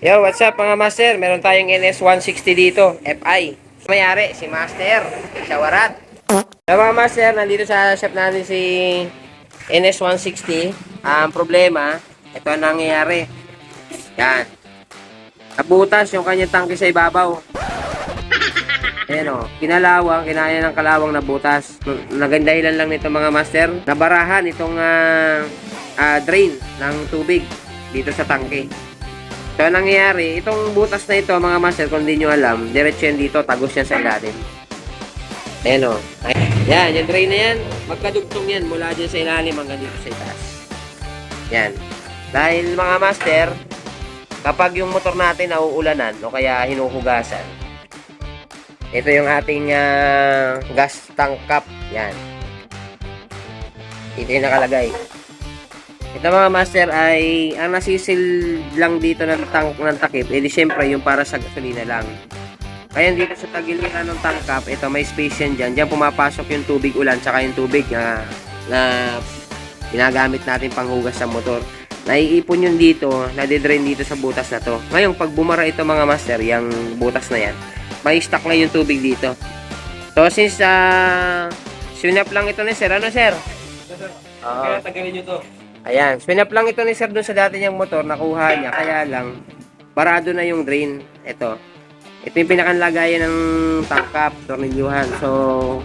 Yo, what's up mga master? Meron tayong NS160 dito, FI. Mayari, si Master, Shawarat. So mga master, nandito sa shop natin si NS160. Ang problema, ito ang nangyayari. Yan. Nabutas yung kanyang tangke sa ibabaw. Ayan o, kinalawang, kinaya ng kalawang nabutas. Nagandahilan lang nito mga master. Nabarahan itong drain ng tubig dito sa tangke. So, nangyayari, itong butas na ito, mga master, kung hindi nyo alam, diretso yan dito, tagos yan sa ilalim. Ayan o. Yan, yung drain na yan, magkadugtong yan mula dyan sa ilalim hanggang dito sa itaas. Yan. Dahil, mga master, kapag yung motor natin nauulanan o kaya hinuhugasan, ito yung ating gas tank cap. Yan. Ito yung nakalagay. Ito mga master ay ang nasisil lang dito ng tank ng takip, edi syempre yung para sa gasolina lang. Kaya dito sa tagiliran ng tank cap, ito may space yan dyan. Diyan pumapasok yung tubig ulan tsaka yung tubig na ginagamit natin panghugas sa motor. Naiipon yun dito, nadidrain dito sa butas na to. Ngayon pag bumara ito mga master, yung butas na yan, may stock na yung tubig dito. So since swinap lang ito ni sir, ano sir? Kaya tagalin nyo to. Ayan, swinap lang ito ni sir dun sa dati niyang motor, nakuha niya, kaya lang, barado na yung drain. Ito yung pinakanlagayan ng tank cap, tornilyuhan. So,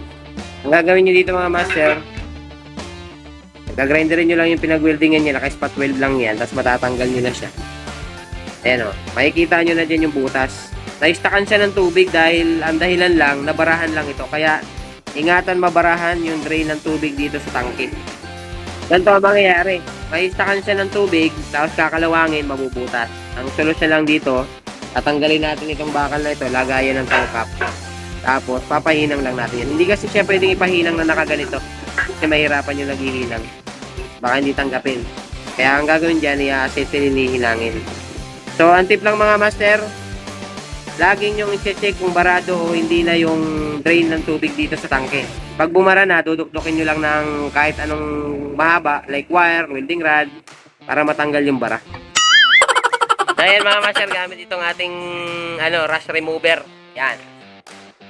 ang gagawin nyo dito mga master, gagrinderin nyo lang yung pinag-weldingan niya, naka-spot weld lang yan, tapos matatanggal nyo na siya. Ayan o, makikita nyo na dyan yung butas. Naistakan siya ng tubig dahil ang dahilan lang, nabarahan lang ito. Kaya, ingatan mabarahan yung drain ng tubig dito sa tangke. Ganito ang mangyayari. Maistakan siya ng tubig, tapos kakalawangin, mabubutas. Ang solusyon lang dito, tatanggalin natin itong bakal na ito, lagayan ng tank cap. Tapos, papahinang lang natin yan. Hindi kasi siya pwedeng ipahinang na nakaganito. Kasi mahirapan yung naghihinang. Baka hindi tanggapin. Kaya ang gagawin dyan, i-asset hinihinangin. So, ang tip lang mga master, laging yung i-check kung barado o hindi na yung drain ng tubig dito sa tangke. Pag bumara na, dudukdukin nyo lang ng kahit anong mahaba, like wire, welding rod, para matanggal yung bara. Ayan mga master, gamit itong ating rust remover. Yan.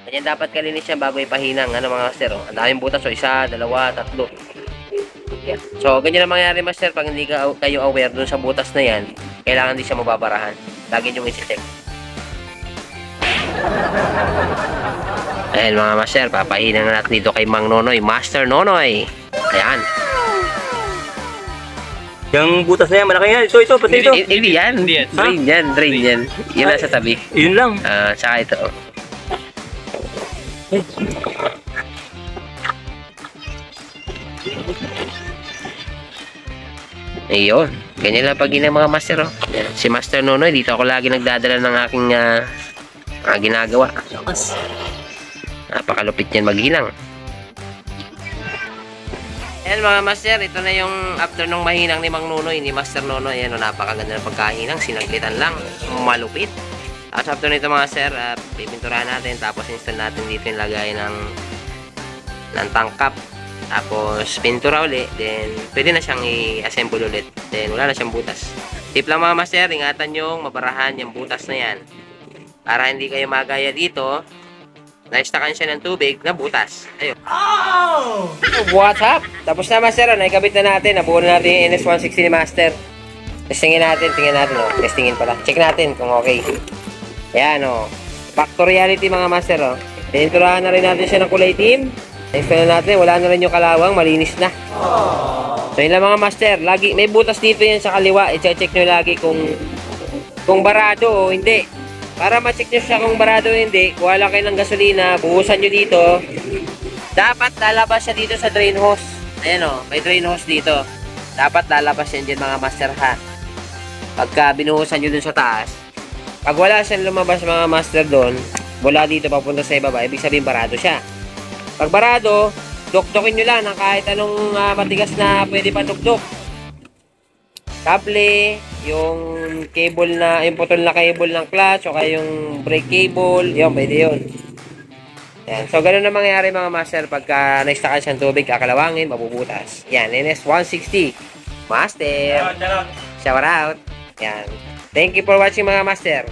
Ganyan dapat kalinis yan bago ipahinang. Mga master, ang daming butas. So, 1, 2, 3. Yan. So, ganyan ang mangyayari master pag hindi kayo aware dun sa butas na yan. Kailangan din siya mababarahan. Lagi nyo i-check. Ayan mga master, papahinan na natin dito kay Mang Nonoy, Master Nonoy. Ayan. Yung butas na yan, malaki yan. Ito, pati ito. Hindi yan. Drain yan, drain yan. Yun nasa tabi. Yun lang. Tsaka ito. Ayun. Ganyan lang pag mga master. Oh. Si Master Nonoy, dito ako lagi nagdadala ng aking ginagawa. Napakalupit yan maghinang. Ayan mga master, ito na yung after nung mahinang ni Mang Nonoy, ni Master Nonoy. Ayan, napakaganda ng pagkahinang, sinaglitan lang, malupit. Tapos after nito mga sir, pipinturahan natin, tapos install natin dito yung lagay ng tank cap. Tapos pintura uli, then pwede na siyang i-assemble ulit. Then wala na siyang butas. Tip lang mga master, ingatan yung mabarahan yung butas na yan. Para hindi kayo magaya dito, na-stackan siya ng tubig na butas. Ayun. Oh! What's up? Tapos na master, naikabit na natin. Nabuo na natin yung NS160 ni master. Testingin natin, tingnan natin. Oh. Testingin pala. Check natin kung okay. Ayan o. Back to reality mga master. Oh. Pininturahan na rin natin siya ng kulay team. Install na natin. Wala na rin yung kalawang. Malinis na. So yun lang mga master. Lagi, may butas dito yan sa kaliwa. I-check nyo lagi kung barado o hindi. Para ma-check nyo siya kung barado o hindi, kuha lang kayo ng gasolina, buhusan nyo dito. Dapat lalabas siya dito sa drain hose. Ayan o, may drain hose dito. Dapat lalabas yan dyan mga master ha. Pagka binuhusan nyo dun sa taas. Pag wala siyang lumabas mga master doon, wala dito papunta sa ibaba, ibig sabihin barado siya. Pag barado, dukdukin nyo lang ng kahit anong matigas na pwede pa dukduk. Kable, yung cable na, yung putol na cable ng clutch o kaya yung brake cable, yun, pwede yun. Yan. So, ganun na mangyayari mga master pagka na-stackan siyang tubig, kakalawangin, mabubutas. Yan, NS160. Master. Shout out. Yan. Thank you for watching mga master.